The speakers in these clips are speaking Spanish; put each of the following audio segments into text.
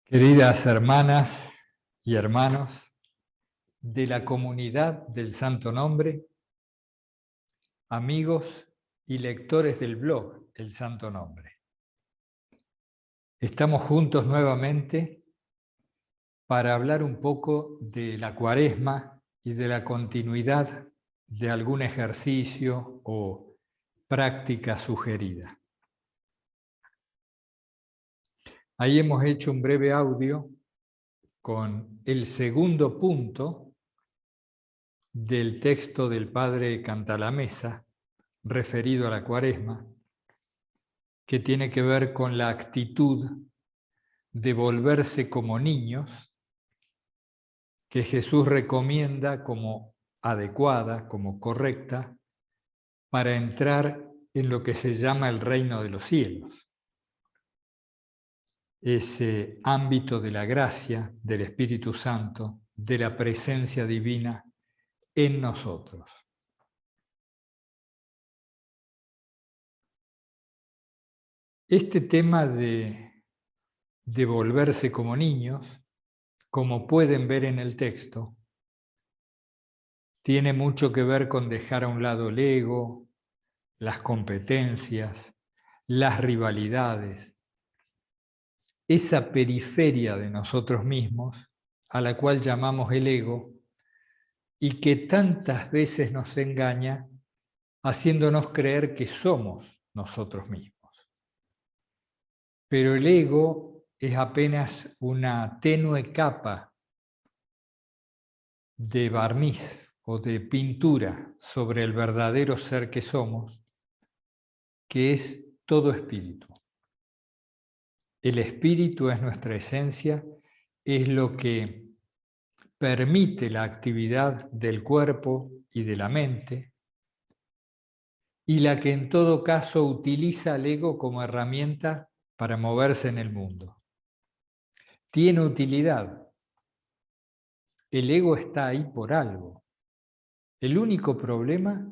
Queridas hermanas y hermanos de la comunidad del Santo Nombre, amigos y lectores del blog El Santo Nombre. Estamos juntos nuevamente para hablar un poco de la Cuaresma y de la continuidad de algún ejercicio o práctica sugerida. Ahí hemos hecho un breve audio con el segundo punto del texto del Padre Cantalamessa, referido a la Cuaresma, que tiene que ver con la actitud de volverse como niños, que Jesús recomienda como adecuada, como correcta, para entrar en lo que se llama el reino de los cielos. Ese ámbito de la gracia, del Espíritu Santo, de la presencia divina en nosotros. Este tema de volverse como niños, como pueden ver en el texto, tiene mucho que ver con dejar a un lado el ego, las competencias, las rivalidades, esa periferia de nosotros mismos a la cual llamamos el ego y que tantas veces nos engaña haciéndonos creer que somos nosotros mismos. Pero el ego es apenas una tenue capa de barniz o de pintura sobre el verdadero ser que somos, que es todo espíritu. El espíritu es nuestra esencia, es lo que permite la actividad del cuerpo y de la mente, y la que en todo caso utiliza al ego como herramienta para moverse en el mundo. Tiene utilidad. El ego está ahí por algo. El único problema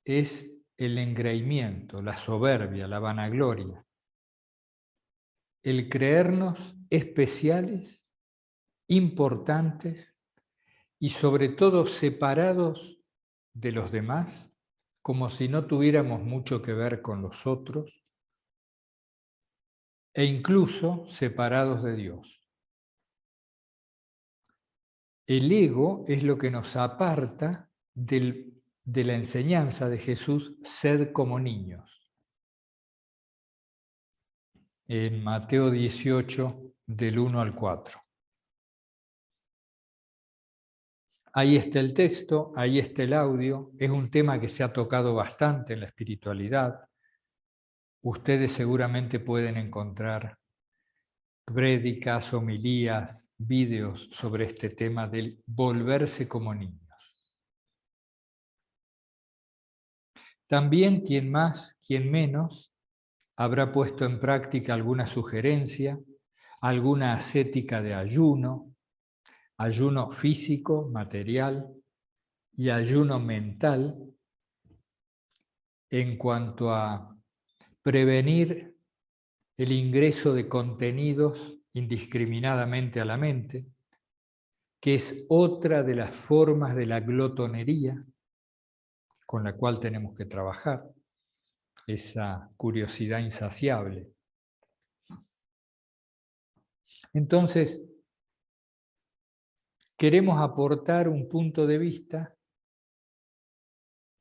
es el engreimiento, la soberbia, la vanagloria. El creernos especiales, importantes y sobre todo separados de los demás, como si no tuviéramos mucho que ver con los otros, e incluso separados de Dios. El ego es lo que nos aparta de la enseñanza de Jesús, sed como niños. En Mateo 18, del 1 al 4. Ahí está el texto, ahí está el audio, es un tema que se ha tocado bastante en la espiritualidad. Ustedes seguramente pueden encontrar prédicas, homilías, vídeos sobre este tema del volverse como niños. También quien más, quien menos, habrá puesto en práctica alguna sugerencia, alguna ascética de ayuno físico, material, y ayuno mental, en cuanto a prevenir el ingreso de contenidos indiscriminadamente a la mente, que es otra de las formas de la glotonería con la cual tenemos que trabajar, esa curiosidad insaciable. Entonces, queremos aportar un punto de vista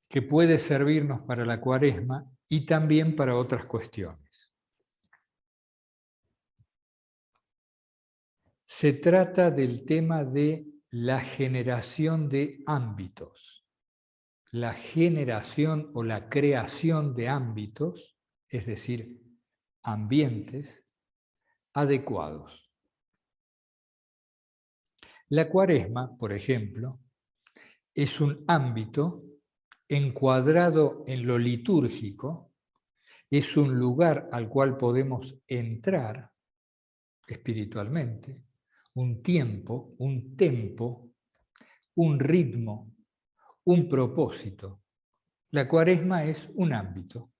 que puede servirnos para la Cuaresma y también para otras cuestiones. Se trata del tema de la generación de ámbitos. La generación o la creación de ámbitos, es decir, ambientes adecuados. La Cuaresma, por ejemplo, es un ámbito encuadrado en lo litúrgico, es un lugar al cual podemos entrar espiritualmente, un tiempo, un tempo, un ritmo, un propósito. La Cuaresma es un ámbito.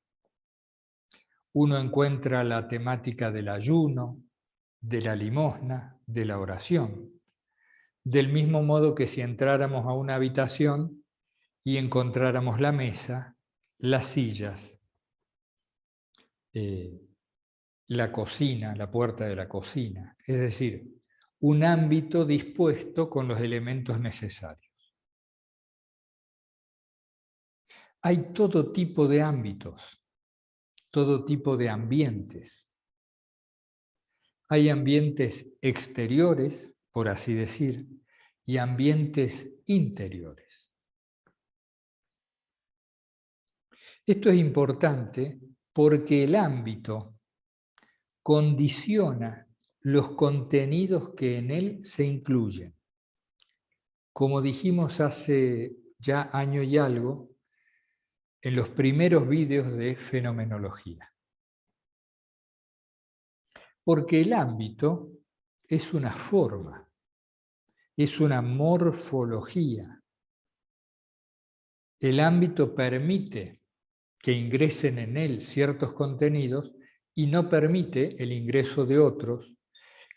Uno encuentra la temática del ayuno, de la limosna, de la oración. Del mismo modo que si entráramos a una habitación y encontráramos la mesa, las sillas, la cocina, la puerta de la cocina. Es decir, un ámbito dispuesto con los elementos necesarios. Hay todo tipo de ámbitos, todo tipo de ambientes. Hay ambientes exteriores, por así decir, y ambientes interiores. Esto es importante porque el ámbito condiciona los contenidos que en él se incluyen. Como dijimos hace ya año y algo, en los primeros vídeos de fenomenología. Porque el ámbito es una forma, es una morfología. El ámbito permite que ingresen en él ciertos contenidos y no permite el ingreso de otros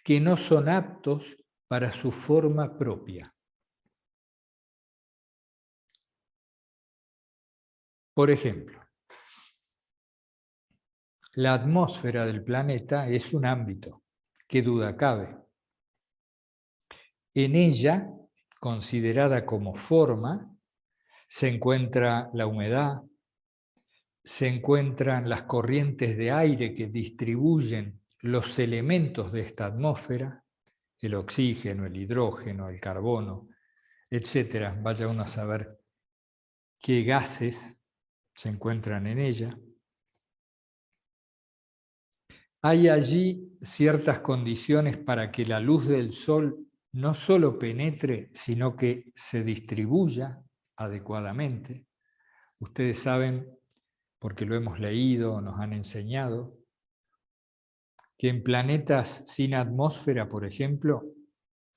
que no son aptos para su forma propia. Por ejemplo, la atmósfera del planeta es un ámbito, qué duda cabe. En ella, considerada como forma, se encuentra la humedad, se encuentran las corrientes de aire que distribuyen los elementos de esta atmósfera, el oxígeno, el hidrógeno, el carbono, etc. Vaya uno a saber qué gases se encuentran en ella. Hay allí ciertas condiciones para que la luz del sol no solo penetre, sino que se distribuya adecuadamente. Ustedes saben, porque lo hemos leído, nos han enseñado, que en planetas sin atmósfera, por ejemplo,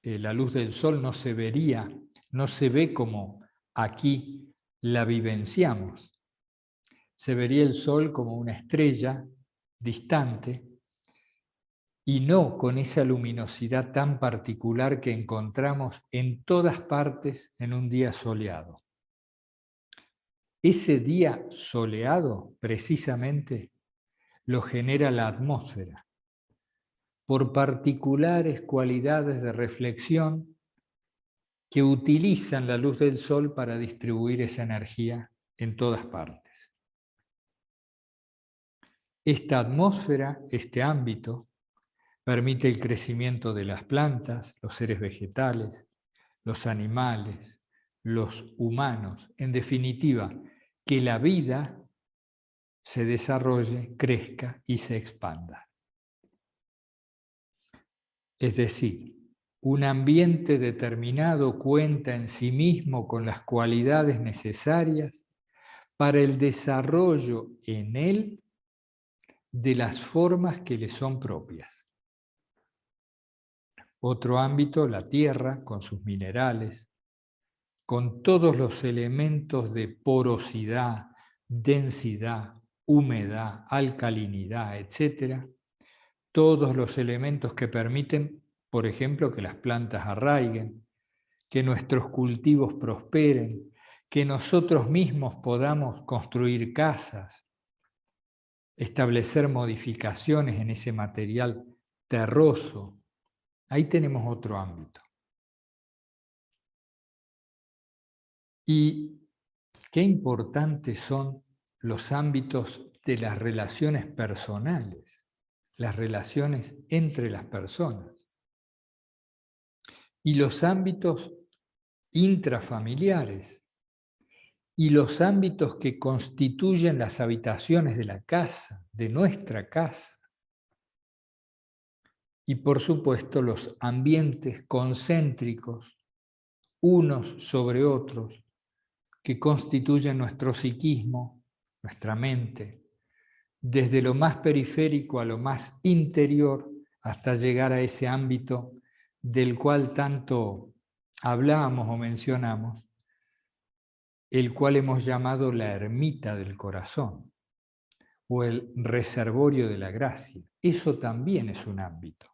la luz del sol no se vería, no se ve como aquí la vivenciamos. Se vería el sol como una estrella distante y no con esa luminosidad tan particular que encontramos en todas partes en un día soleado. Ese día soleado, precisamente, lo genera la atmósfera, por particulares cualidades de reflexión que utilizan la luz del sol para distribuir esa energía en todas partes. Esta atmósfera, este ámbito, permite el crecimiento de las plantas, los seres vegetales, los animales, los humanos, en definitiva, que la vida se desarrolle, crezca y se expanda. Es decir, un ambiente determinado cuenta en sí mismo con las cualidades necesarias para el desarrollo en él de las formas que le son propias. Otro ámbito, la tierra, con sus minerales, con todos los elementos de porosidad, densidad, humedad, alcalinidad, etc. Todos los elementos que permiten, por ejemplo, que las plantas arraiguen, que nuestros cultivos prosperen, que nosotros mismos podamos construir casas, establecer modificaciones en ese material terroso. Ahí tenemos otro ámbito. Y qué importantes son los ámbitos de las relaciones personales, las relaciones entre las personas. Y los ámbitos intrafamiliares, y los ámbitos que constituyen las habitaciones de la casa, de nuestra casa. Y por supuesto los ambientes concéntricos, unos sobre otros, que constituyen nuestro psiquismo, nuestra mente, desde lo más periférico a lo más interior, hasta llegar a ese ámbito del cual tanto hablamos o mencionamos, el cual hemos llamado la ermita del corazón o el reservorio de la gracia. Eso también es un ámbito.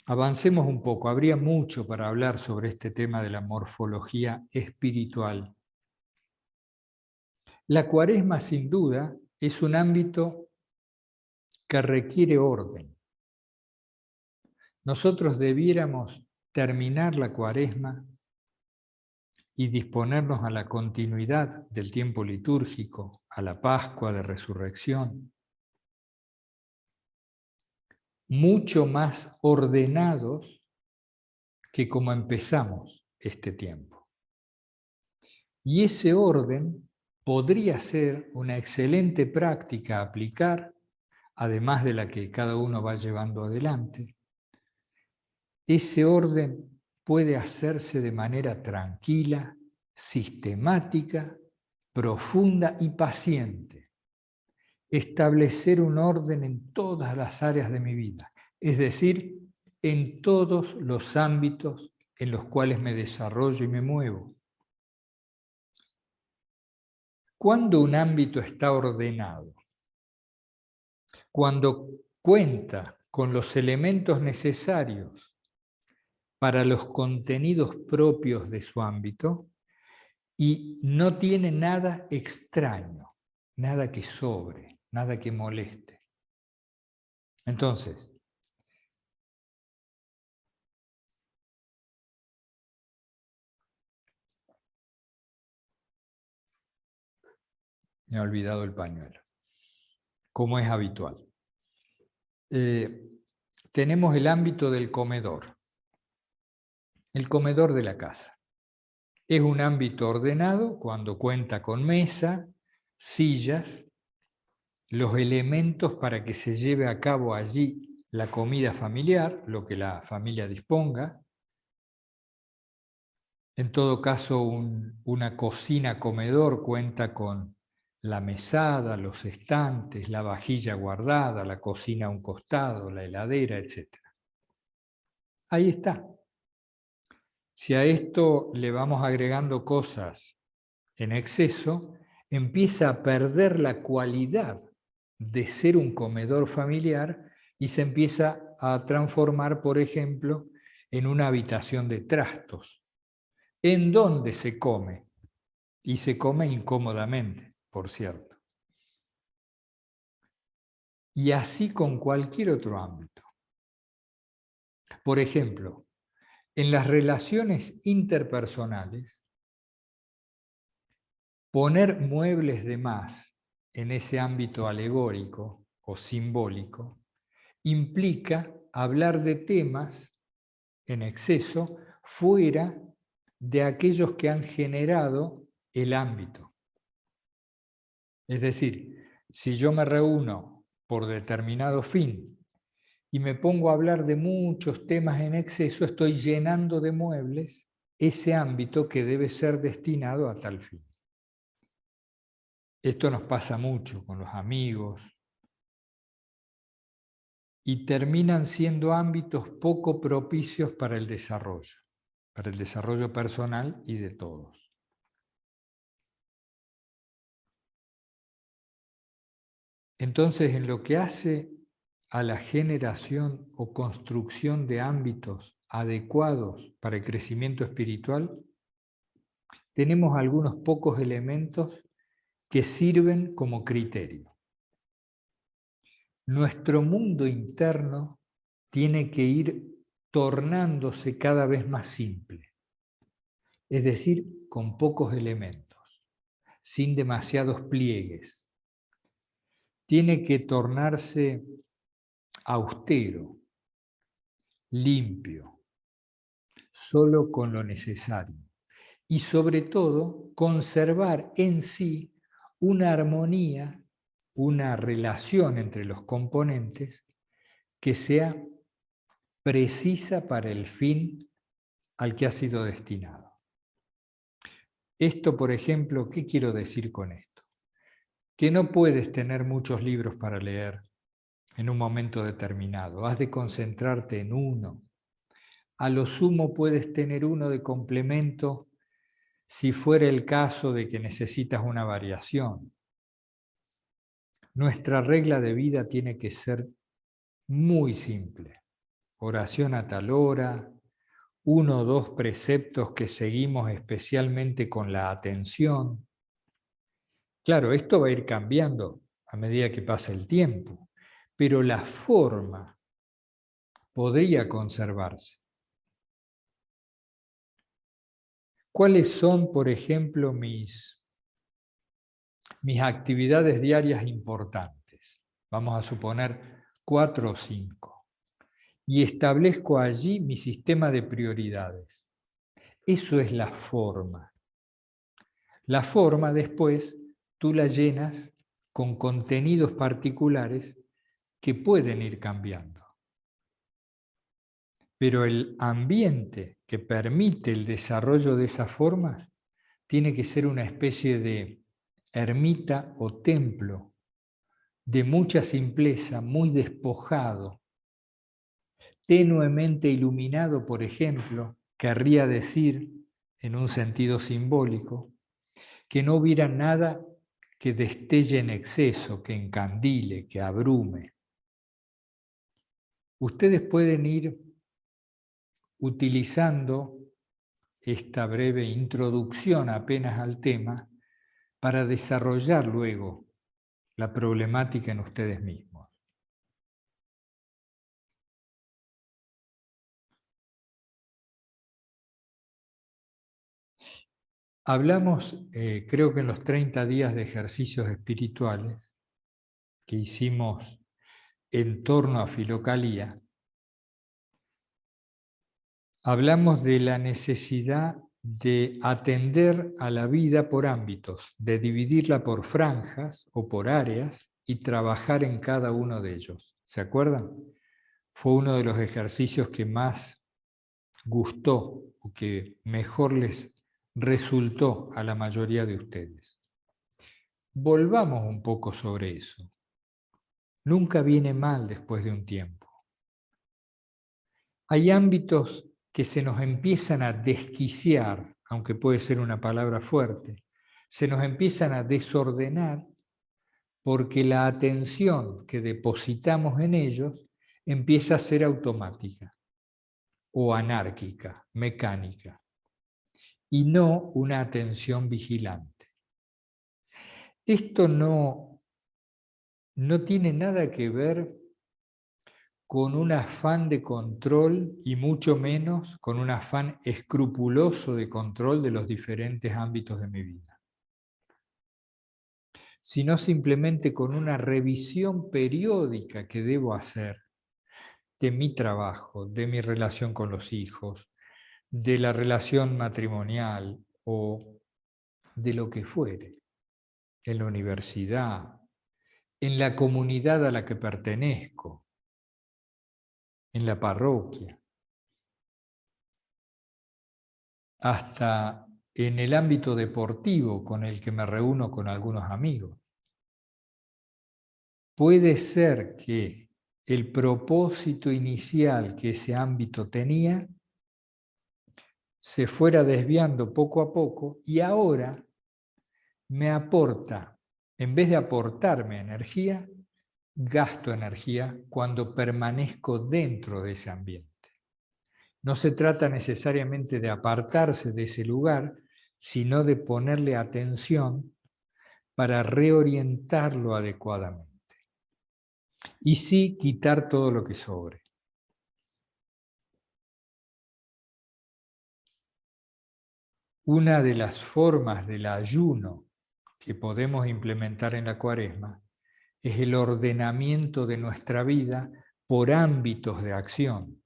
Avancemos un poco. Habría mucho para hablar sobre este tema de la morfología espiritual. La Cuaresma, sin duda, es un ámbito que requiere orden. Nosotros debiéramos terminar la Cuaresma y disponernos a la continuidad del tiempo litúrgico, a la Pascua de Resurrección, mucho más ordenados que como empezamos este tiempo. Y ese orden podría ser una excelente práctica a aplicar, además de la que cada uno va llevando adelante. Ese orden puede hacerse de manera tranquila, sistemática, profunda y paciente. Establecer un orden en todas las áreas de mi vida, es decir, en todos los ámbitos en los cuales me desarrollo y me muevo. ¿Cuándo un ámbito está ordenado? Cuando cuenta con los elementos necesarios para los contenidos propios de su ámbito y no tiene nada extraño, nada que sobre, nada que moleste. Entonces, me he olvidado el pañuelo, como es habitual. Tenemos el ámbito del comedor, el comedor de la casa. Es un ámbito ordenado cuando cuenta con mesa, sillas, los elementos para que se lleve a cabo allí la comida familiar, lo que la familia disponga. En todo caso, una cocina-comedor cuenta con la mesada, los estantes, la vajilla guardada, la cocina a un costado, la heladera, etc. Ahí está. Si a esto le vamos agregando cosas en exceso, empieza a perder la cualidad de ser un comedor familiar y se empieza a transformar, por ejemplo, en una habitación de trastos, en donde se come, y se come incómodamente, por cierto. Y así con cualquier otro ámbito. Por ejemplo, en las relaciones interpersonales, poner muebles de más en ese ámbito alegórico o simbólico implica hablar de temas en exceso fuera de aquellos que han generado el ámbito. Es decir, si yo me reúno por determinado fin y me pongo a hablar de muchos temas en exceso, estoy llenando de muebles ese ámbito que debe ser destinado a tal fin. Esto nos pasa mucho con los amigos y terminan siendo ámbitos poco propicios para el desarrollo personal y de todos. Entonces, en lo que hace a la generación o construcción de ámbitos adecuados para el crecimiento espiritual, tenemos algunos pocos elementos que sirven como criterio. Nuestro mundo interno tiene que ir tornándose cada vez más simple, es decir, con pocos elementos, sin demasiados pliegues. Tiene que tornarse austero, limpio, solo con lo necesario. Y sobre todo, conservar en sí una armonía, una relación entre los componentes que sea precisa para el fin al que ha sido destinado. Esto, por ejemplo, ¿qué quiero decir con esto? Que no puedes tener muchos libros para leer en un momento determinado. Has de concentrarte en uno. A lo sumo puedes tener uno de complemento si fuera el caso de que necesitas una variación. Nuestra regla de vida tiene que ser muy simple. oración a tal hora, 1 o 2 preceptos que seguimos especialmente con la atención. Claro, esto va a ir cambiando a medida que pasa el tiempo, pero la forma podría conservarse. ¿Cuáles son, por ejemplo, mis actividades diarias importantes? Vamos a suponer 4 o 5. Y establezco allí mi sistema de prioridades. Eso es la forma. La forma después tú la llenas con contenidos particulares que pueden ir cambiando. Pero el ambiente que permite el desarrollo de esas formas tiene que ser una especie de ermita o templo de mucha simpleza, muy despojado, tenuemente iluminado, por ejemplo, querría decir, en un sentido simbólico, que no hubiera nada que destelle en exceso, que encandile, que abrume. Ustedes pueden ir utilizando esta breve introducción apenas al tema para desarrollar luego la problemática en ustedes mismos. Hablamos, creo que en los 30 días de ejercicios espirituales que hicimos en torno a Filocalía, hablamos de la necesidad de atender a la vida por ámbitos, de dividirla por franjas o por áreas y trabajar en cada uno de ellos. ¿Se acuerdan? Fue uno de los ejercicios que más gustó o que mejor les resultó a la mayoría de ustedes. Volvamos un poco sobre eso. Nunca viene mal después de un tiempo. Hay ámbitos que se nos empiezan a desquiciar, aunque puede ser una palabra fuerte, se nos empiezan a desordenar porque la atención que depositamos en ellos empieza a ser automática o anárquica, mecánica, y no una atención vigilante. Esto no tiene nada que ver con un afán de control y mucho menos con un afán escrupuloso de control de los diferentes ámbitos de mi vida, sino simplemente con una revisión periódica que debo hacer de mi trabajo, de mi relación con los hijos, de la relación matrimonial o de lo que fuere, en la universidad, en la comunidad a la que pertenezco, en la parroquia, hasta en el ámbito deportivo con el que me reúno con algunos amigos. Puede ser que el propósito inicial que ese ámbito tenía se fuera desviando poco a poco y ahora me aporta, en vez de aportarme energía, gasto energía cuando permanezco dentro de ese ambiente. No se trata necesariamente de apartarse de ese lugar, sino de ponerle atención para reorientarlo adecuadamente. Y sí quitar todo lo que sobre. Una de las formas del ayuno que podemos implementar en la Cuaresma es el ordenamiento de nuestra vida por ámbitos de acción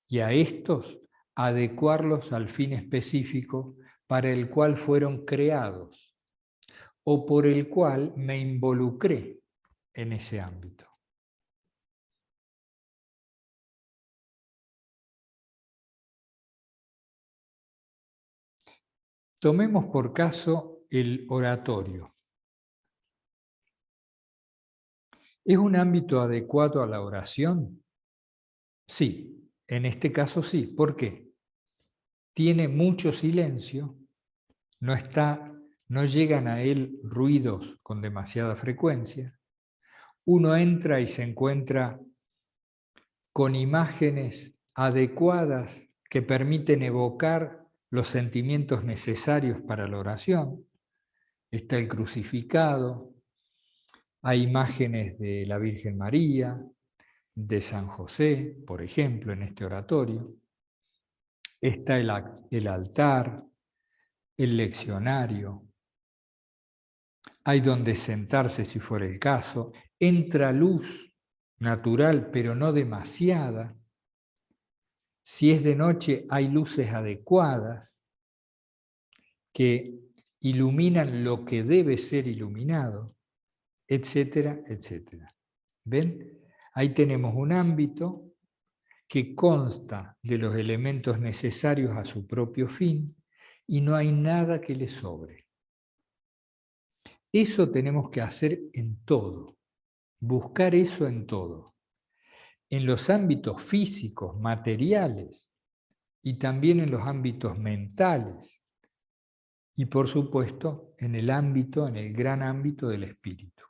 y a estos adecuarlos al fin específico para el cual fueron creados o por el cual me involucré en ese ámbito. Tomemos por caso el oratorio. ¿Es un ámbito adecuado a la oración? Sí, en este caso sí. ¿Por qué? Tiene mucho silencio, no llegan a él ruidos con demasiada frecuencia. Uno entra y se encuentra con imágenes adecuadas que permiten evocar los sentimientos necesarios para la oración. Está el crucificado, hay imágenes de la Virgen María, de San José, por ejemplo, en este oratorio. Está el altar, el leccionario. Hay donde sentarse si fuera el caso. Entra luz natural, pero no demasiada. Si es de noche, hay luces adecuadas que iluminan lo que debe ser iluminado, etcétera, etcétera. ¿Ven? Ahí tenemos un ámbito que consta de los elementos necesarios a su propio fin y no hay nada que le sobre. Eso tenemos que hacer en todo, buscar eso en todo. En los ámbitos físicos, materiales, y también en los ámbitos mentales, y por supuesto en el gran ámbito del espíritu.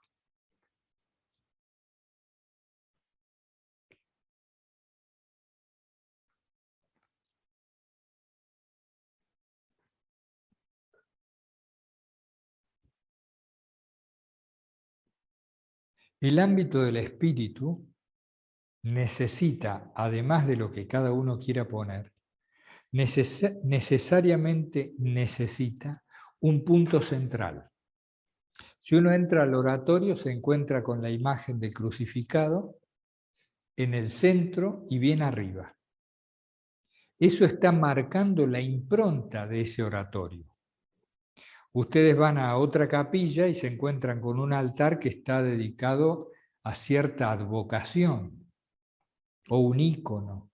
El ámbito del espíritu necesita, además de lo que cada uno quiera poner, necesariamente necesita un punto central. Si uno entra al oratorio, se encuentra con la imagen del crucificado en el centro y bien arriba. Eso está marcando la impronta de ese oratorio. Ustedes van a otra capilla y se encuentran con un altar que está dedicado a cierta advocación o un ícono.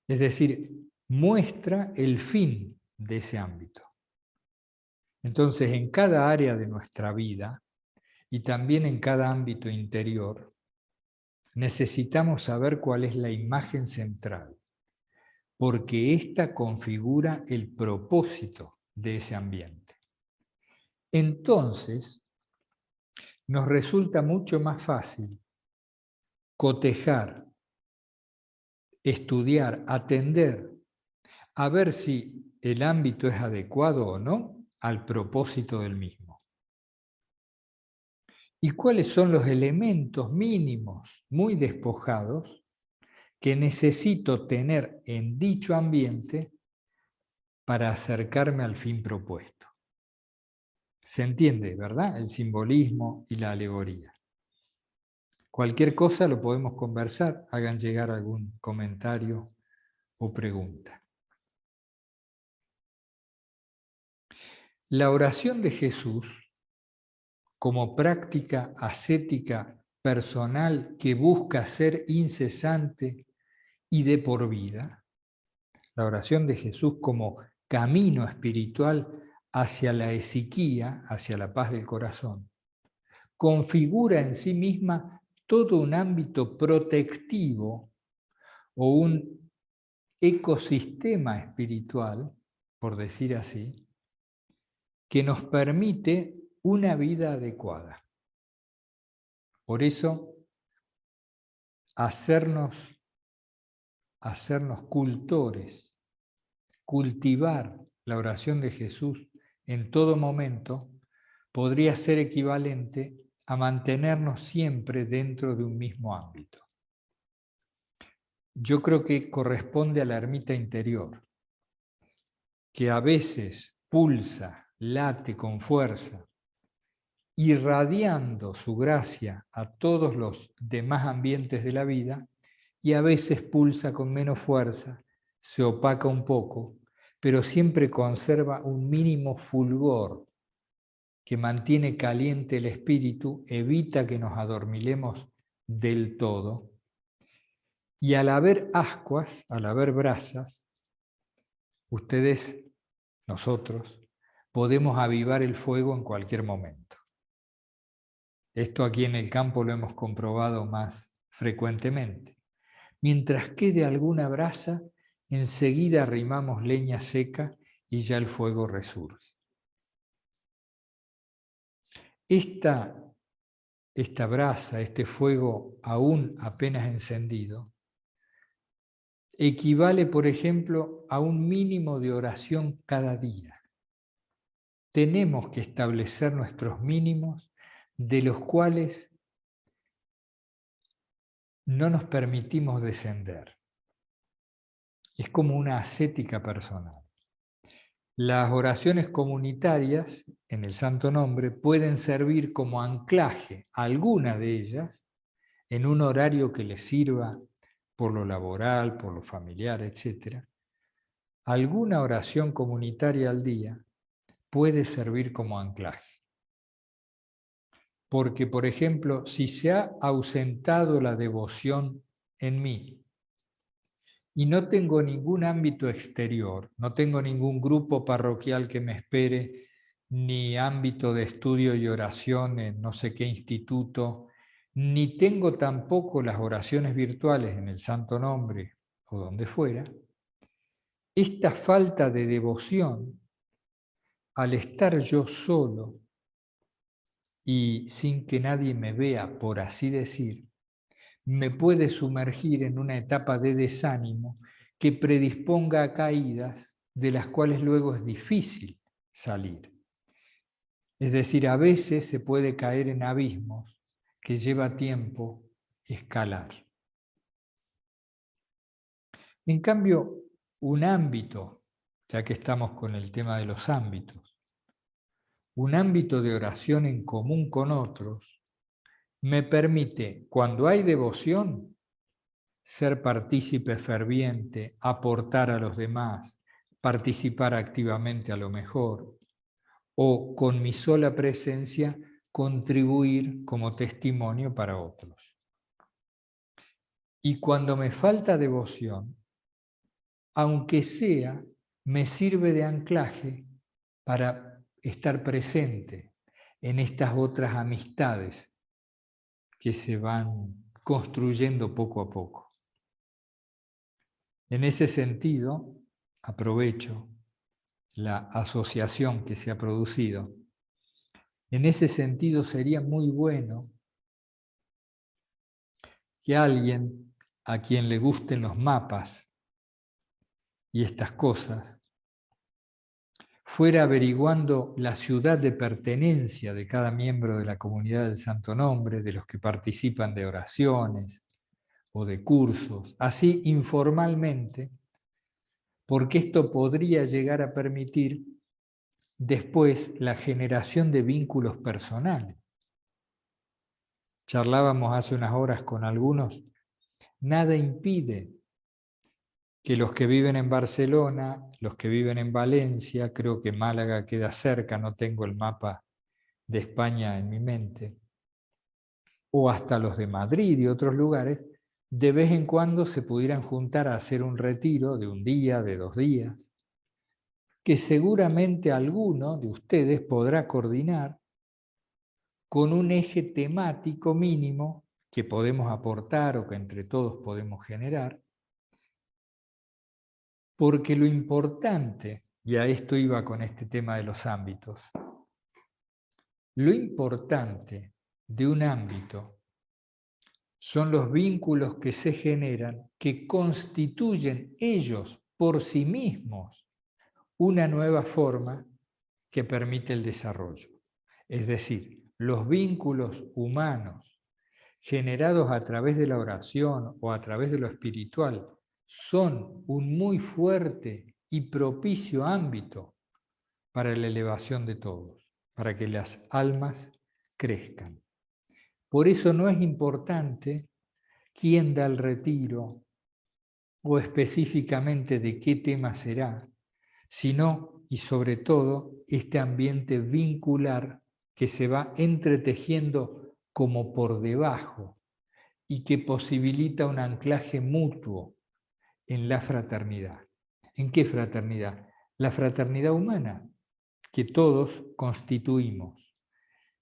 Es decir, muestra el fin de ese ámbito. Entonces, en cada área de nuestra vida y también en cada ámbito interior, necesitamos saber cuál es la imagen central, porque ésta configura el propósito de ese ambiente. Entonces, nos resulta mucho más fácil cotejar, estudiar, atender, a ver si el ámbito es adecuado o no al propósito del mismo. ¿Y cuáles son los elementos mínimos, muy despojados, que necesito tener en dicho ambiente para acercarme al fin propuesto? Se entiende, ¿verdad? El simbolismo y la alegoría. Cualquier cosa lo podemos conversar, hagan llegar algún comentario o pregunta. La oración de Jesús, como práctica ascética personal que busca ser incesante y de por vida, la oración de Jesús como camino espiritual hacia la esiquía, hacia la paz del corazón, configura en sí misma todo un ámbito protectivo o un ecosistema espiritual, por decir así, que nos permite una vida adecuada. Por eso, hacernos cultores, cultivar la oración de Jesús en todo momento, podría ser equivalente a mantenernos siempre dentro de un mismo ámbito. Yo creo que corresponde a la ermita interior, que a veces pulsa, late con fuerza, irradiando su gracia a todos los demás ambientes de la vida, y a veces pulsa con menos fuerza, se opaca un poco, pero siempre conserva un mínimo fulgor que mantiene caliente el espíritu, evita que nos adormilemos del todo. Y al haber ascuas, al haber brasas, ustedes, nosotros, podemos avivar el fuego en cualquier momento. Esto aquí en el campo lo hemos comprobado más frecuentemente. Mientras quede alguna brasa, enseguida arrimamos leña seca y ya el fuego resurge. Esta brasa, este fuego aún apenas encendido, equivale, por ejemplo, a un mínimo de oración cada día. Tenemos que establecer nuestros mínimos, de los cuales no nos permitimos descender. Es como una ascética personal. Las oraciones comunitarias en el Santo Nombre pueden servir como anclaje, alguna de ellas, en un horario que les sirva por lo laboral, por lo familiar, etc. Alguna oración comunitaria al día puede servir como anclaje. Porque, por ejemplo, si se ha ausentado la devoción en mí y no tengo ningún ámbito exterior, no tengo ningún grupo parroquial que me espere, ni ámbito de estudio y oración en no sé qué instituto, ni tengo tampoco las oraciones virtuales en el Santo Nombre o donde fuera, esta falta de devoción, al estar yo solo y sin que nadie me vea, por así decir, me puede sumergir en una etapa de desánimo que predisponga a caídas de las cuales luego es difícil salir. Es decir, a veces se puede caer en abismos que lleva tiempo escalar. En cambio, un ámbito, ya que estamos con el tema de los ámbitos, un ámbito de oración en común con otros, me permite, cuando hay devoción, ser partícipe ferviente, aportar a los demás, participar activamente a lo mejor, o con mi sola presencia contribuir como testimonio para otros. Y cuando me falta devoción, aunque sea, me sirve de anclaje para estar presente en estas otras amistades que se van construyendo poco a poco. En ese sentido, aprovecho la asociación que se ha producido. En ese sentido sería muy bueno que alguien a quien le gusten los mapas y estas cosas fuera averiguando la ciudad de pertenencia de cada miembro de la comunidad del Santo Nombre, de los que participan de oraciones o de cursos, así informalmente, porque esto podría llegar a permitir después la generación de vínculos personales. Charlábamos hace unas horas con algunos, nada impide que los que viven en Barcelona, los que viven en Valencia, creo que Málaga queda cerca, no tengo el mapa de España en mi mente, o hasta los de Madrid y otros lugares, de vez en cuando se pudieran juntar a hacer un retiro de un día, de 2 días, que seguramente alguno de ustedes podrá coordinar con un eje temático mínimo que podemos aportar o que entre todos podemos generar, porque lo importante, y a esto iba con este tema de los ámbitos, lo importante de un ámbito son los vínculos que se generan, que constituyen ellos por sí mismos una nueva forma que permite el desarrollo. Es decir, los vínculos humanos generados a través de la oración o a través de lo espiritual son un muy fuerte y propicio ámbito para la elevación de todos, para que las almas crezcan. Por eso no es importante quién da el retiro o específicamente de qué tema será, sino y sobre todo este ambiente vincular que se va entretejiendo como por debajo y que posibilita un anclaje mutuo en la fraternidad. ¿En qué fraternidad? La fraternidad humana, que todos constituimos.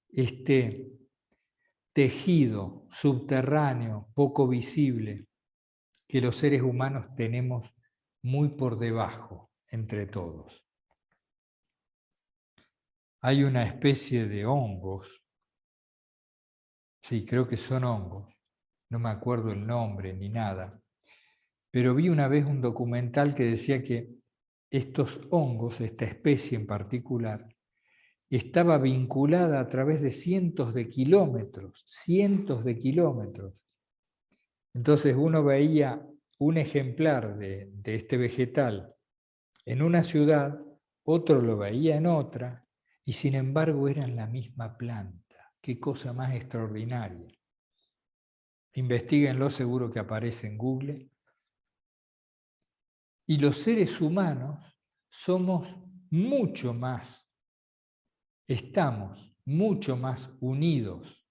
Este tejido subterráneo, poco visible, que los seres humanos tenemos muy por debajo entre todos. Hay una especie de hongos, sí, creo que son hongos, no me acuerdo el nombre ni nada, pero vi una vez un documental que decía que estos hongos, esta especie en particular, estaba vinculada a través de cientos de kilómetros. Entonces uno veía un ejemplar de este vegetal en una ciudad, otro lo veía en otra, y sin embargo eran la misma planta. Qué cosa más extraordinaria. Investíguenlo, seguro que aparece en Google. Y los seres humanos somos mucho más, estamos mucho más unidos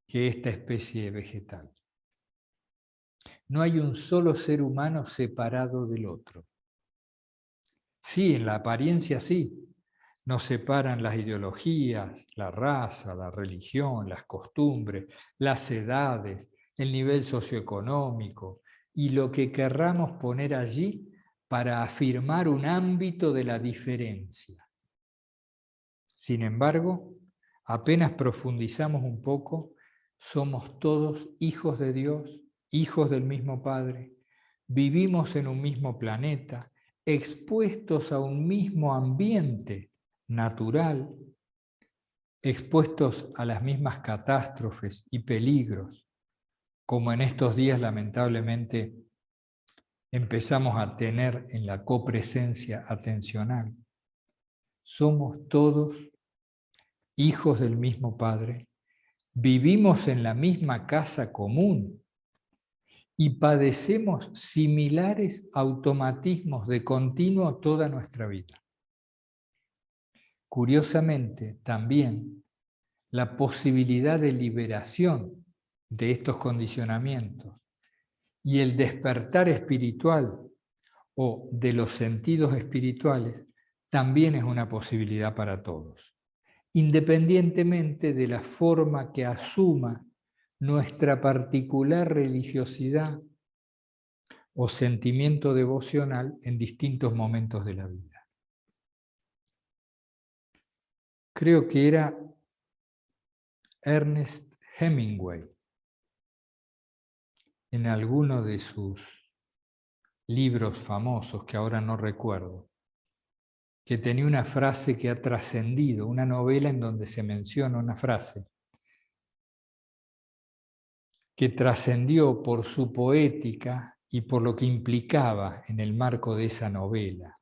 que esta especie vegetal. No hay un solo ser humano separado del otro. Sí, en la apariencia sí. Nos separan las ideologías, la raza, la religión, las costumbres, las edades, el nivel socioeconómico y lo que querramos poner allí para afirmar un ámbito de la diferencia. Sin embargo, apenas profundizamos un poco, somos todos hijos de Dios, hijos del mismo Padre, vivimos en un mismo planeta, expuestos a un mismo ambiente natural, expuestos a las mismas catástrofes y peligros, como en estos días lamentablemente empezamos a tener en la copresencia atencional. Somos todos hijos del mismo Padre, vivimos en la misma casa común y padecemos similares automatismos de continuo toda nuestra vida. Curiosamente, también la posibilidad de liberación de estos condicionamientos y el despertar espiritual o de los sentidos espirituales también es una posibilidad para todos, independientemente de la forma que asuma nuestra particular religiosidad o sentimiento devocional en distintos momentos de la vida. Creo que era Ernest Hemingway, en alguno de sus libros famosos, que ahora no recuerdo, que tenía una frase que ha trascendido, una novela en donde se menciona una frase que trascendió por su poética y por lo que implicaba en el marco de esa novela.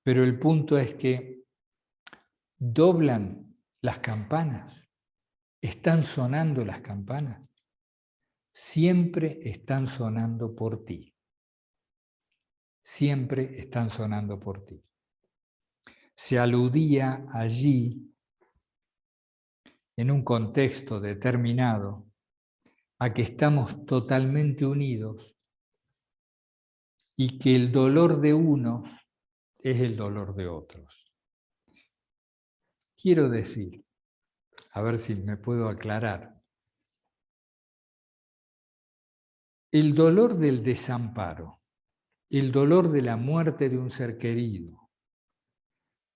Pero el punto es que doblan las campanas, están sonando las campanas, siempre están sonando por ti. Siempre están sonando por ti. Se aludía allí, en un contexto determinado, a que estamos totalmente unidos y que el dolor de unos es el dolor de otros. Quiero decir, a ver si me puedo aclarar, el dolor del desamparo, el dolor de la muerte de un ser querido,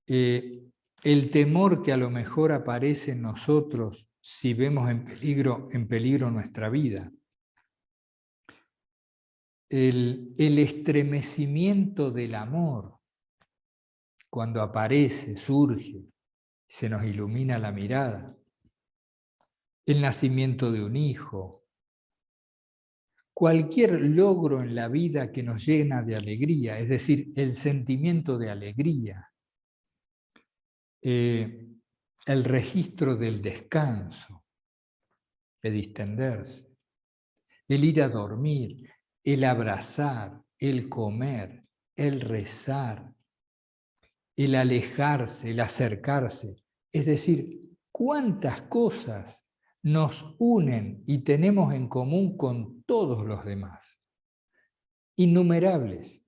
el temor que a lo mejor aparece en nosotros si vemos en peligro nuestra vida, el estremecimiento del amor cuando aparece, surge, se nos ilumina la mirada, el nacimiento de un hijo, cualquier logro en la vida que nos llena de alegría, es decir, el sentimiento de alegría, el registro del descanso, de distenderse, el ir a dormir, el abrazar, el comer, el rezar, el alejarse, el acercarse. Es decir, cuántas cosas nos unen y tenemos en común con todos los demás. Innumerables.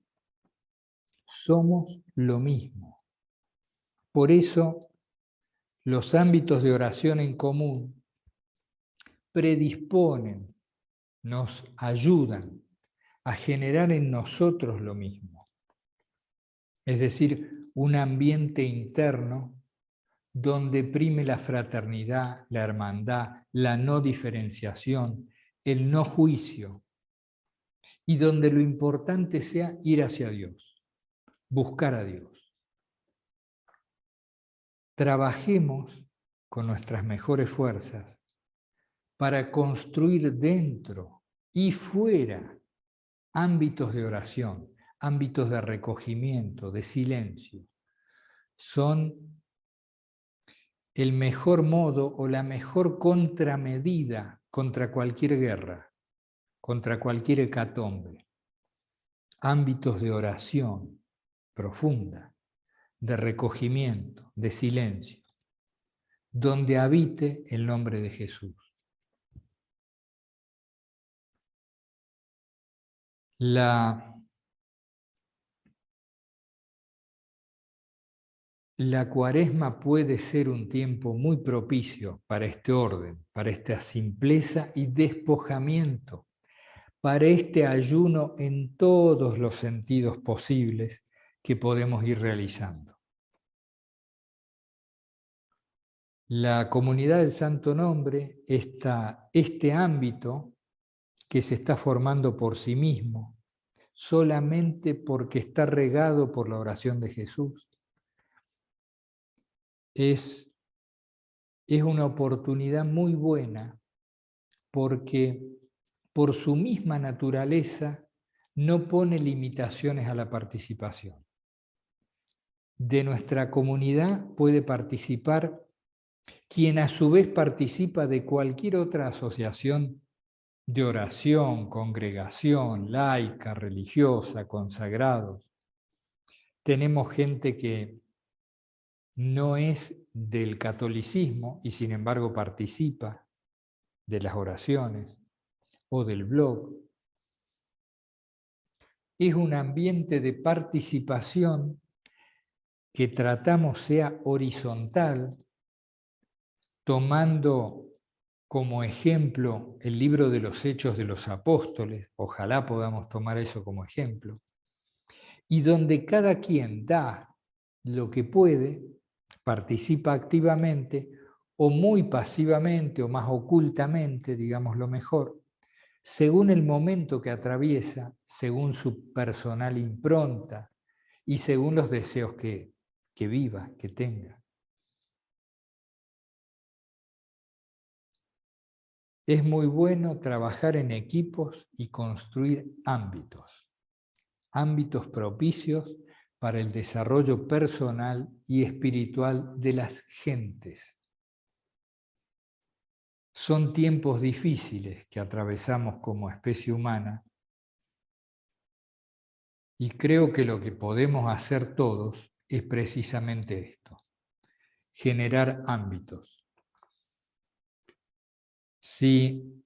Somos lo mismo. Por eso, los ámbitos de oración en común predisponen, nos ayudan a generar en nosotros lo mismo. Es decir, un ambiente interno donde prime la fraternidad, la hermandad, la no diferenciación, el no juicio, y donde lo importante sea ir hacia Dios, buscar a Dios. Trabajemos con nuestras mejores fuerzas para construir dentro y fuera ámbitos de oración, ámbitos de recogimiento, de silencio. Son el mejor modo o la mejor contramedida contra cualquier guerra, contra cualquier hecatombe. Ámbitos de oración profunda, de recogimiento, de silencio, donde habite el nombre de Jesús. La Cuaresma puede ser un tiempo muy propicio para este orden, para esta simpleza y despojamiento, para este ayuno en todos los sentidos posibles que podemos ir realizando. La comunidad del Santo Nombre, este ámbito que se está formando por sí mismo, solamente porque está regado por la oración de Jesús, es una oportunidad muy buena porque por su misma naturaleza no pone limitaciones a la participación. De nuestra comunidad puede participar quien a su vez participa de cualquier otra asociación de oración, congregación, laica, religiosa, consagrados. Tenemos gente que no es del catolicismo y sin embargo participa de las oraciones o del blog. Es un ambiente de participación que tratamos sea horizontal, tomando como ejemplo el libro de los Hechos de los Apóstoles, ojalá podamos tomar eso como ejemplo, y donde cada quien da lo que puede, participa activamente o muy pasivamente o más ocultamente, digamos lo mejor, según el momento que atraviesa, según su personal impronta y según los deseos que viva, que tenga. Es muy bueno trabajar en equipos y construir ámbitos propicios para el desarrollo personal y espiritual de las gentes. Son tiempos difíciles que atravesamos como especie humana y creo que lo que podemos hacer todos es precisamente esto, generar ámbitos. Si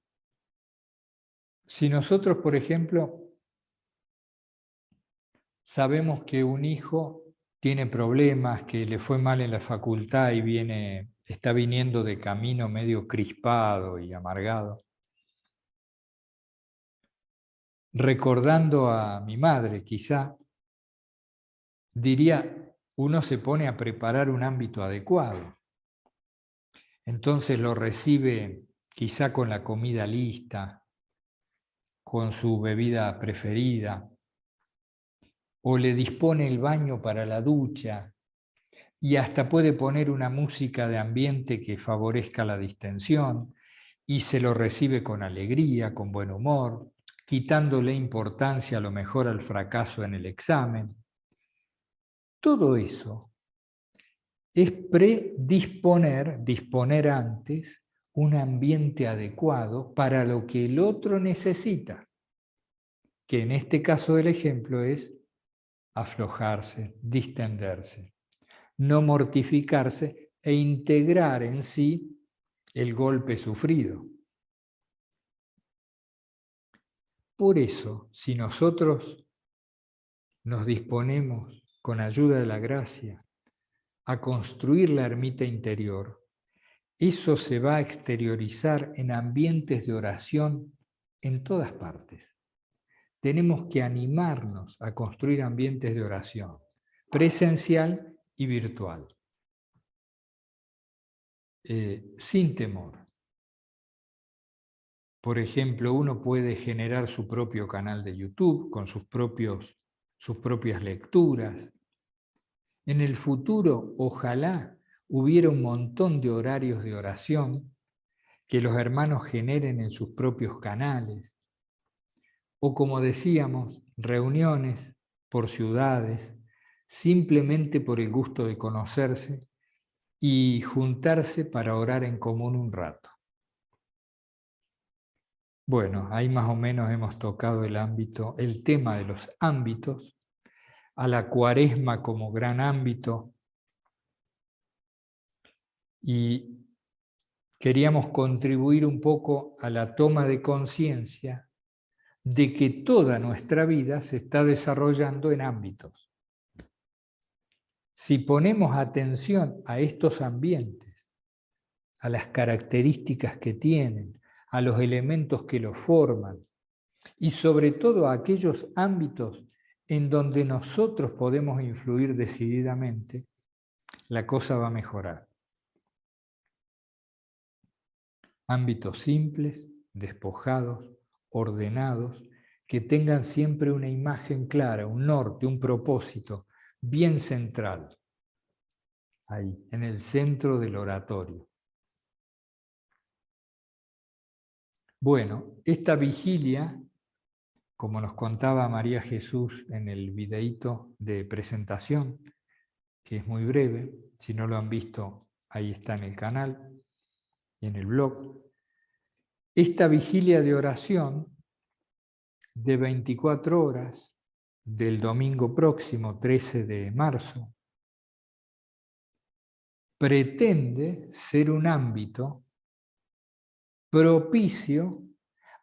nosotros, por ejemplo, sabemos que un hijo tiene problemas, que le fue mal en la facultad y está viniendo de camino medio crispado y amargado, recordando a mi madre quizá, diría, uno se pone a preparar un ámbito adecuado. Entonces lo recibe quizá con la comida lista, con su bebida preferida, o le dispone el baño para la ducha, y hasta puede poner una música de ambiente que favorezca la distensión, y se lo recibe con alegría, con buen humor, quitándole importancia a lo mejor al fracaso en el examen. Todo eso es disponer antes un ambiente adecuado para lo que el otro necesita, que en este caso del ejemplo es aflojarse, distenderse, no mortificarse e integrar en sí el golpe sufrido. Por eso, si nosotros nos disponemos con ayuda de la gracia a construir la ermita interior, eso se va a exteriorizar en ambientes de oración en todas partes. Tenemos que animarnos a construir ambientes de oración, presencial y virtual, sin temor. Por ejemplo, uno puede generar su propio canal de YouTube con sus propias lecturas. En el futuro, ojalá hubiera un montón de horarios de oración que los hermanos generen en sus propios canales. O como decíamos, reuniones por ciudades, simplemente por el gusto de conocerse y juntarse para orar en común un rato. Bueno, ahí más o menos hemos tocado el tema de los ámbitos, a la Cuaresma como gran ámbito, y queríamos contribuir un poco a la toma de conciencia de que toda nuestra vida se está desarrollando en ámbitos. Si ponemos atención a estos ambientes, a las características que tienen, a los elementos que los forman, y sobre todo a aquellos ámbitos en donde nosotros podemos influir decididamente, la cosa va a mejorar. Ámbitos simples, despojados, ordenados, que tengan siempre una imagen clara, un norte, un propósito bien central, ahí, en el centro del oratorio. Bueno, esta vigilia, como nos contaba María Jesús en el videíto de presentación, que es muy breve, si no lo han visto, ahí está en el canal y en el blog. Esta vigilia de oración de 24 horas del domingo próximo, 13 de marzo, pretende ser un ámbito propicio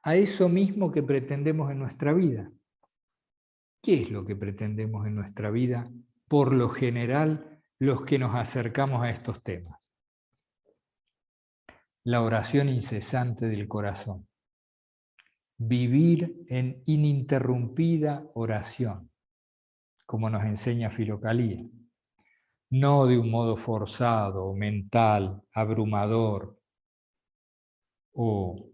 a eso mismo que pretendemos en nuestra vida. ¿Qué es lo que pretendemos en nuestra vida? Por lo general, los que nos acercamos a estos temas. La oración incesante del corazón. Vivir en ininterrumpida oración, como nos enseña Filocalía. No de un modo forzado, mental, abrumador, o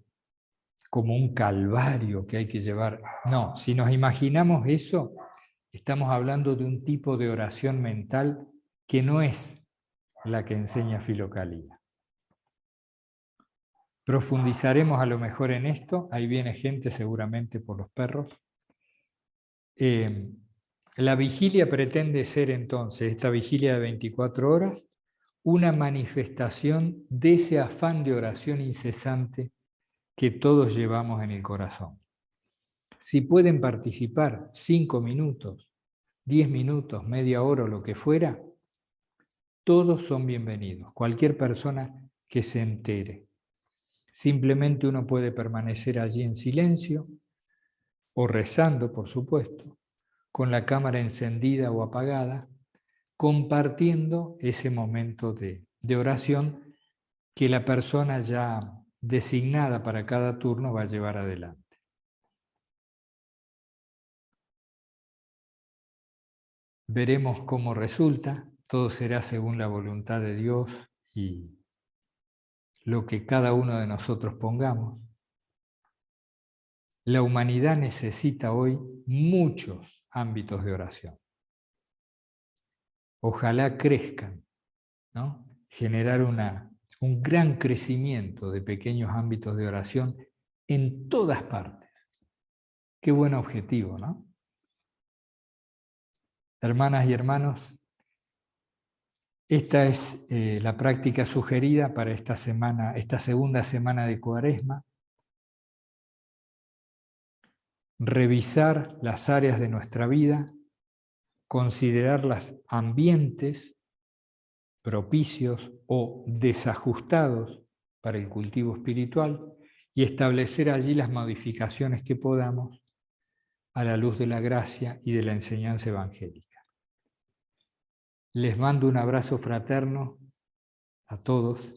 como un calvario que hay que llevar. No, si nos imaginamos eso, estamos hablando de un tipo de oración mental que no es la que enseña Filocalía. Profundizaremos a lo mejor en esto, ahí viene gente seguramente por los perros. La vigilia pretende ser entonces, esta vigilia de 24 horas, una manifestación de ese afán de oración incesante que todos llevamos en el corazón. Si pueden participar 5 minutos, 10 minutos, media hora o lo que fuera, todos son bienvenidos, cualquier persona que se entere. Simplemente uno puede permanecer allí en silencio o rezando, por supuesto, con la cámara encendida o apagada, compartiendo ese momento de oración que la persona ya designada para cada turno va a llevar adelante. Veremos cómo resulta, todo será según la voluntad de Dios y lo que cada uno de nosotros pongamos. La humanidad necesita hoy muchos ámbitos de oración. Ojalá crezcan, ¿no? Generar un gran crecimiento de pequeños ámbitos de oración en todas partes. Qué buen objetivo, ¿no? Hermanas y hermanos, esta es la práctica sugerida para esta semana, esta segunda semana de Cuaresma. Revisar las áreas de nuestra vida, considerar los ambientes propicios o desajustados para el cultivo espiritual y establecer allí las modificaciones que podamos a la luz de la gracia y de la enseñanza evangélica. Les mando un abrazo fraterno a todos,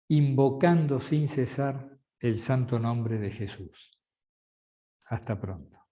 invocando sin cesar el santo nombre de Jesús. Hasta pronto.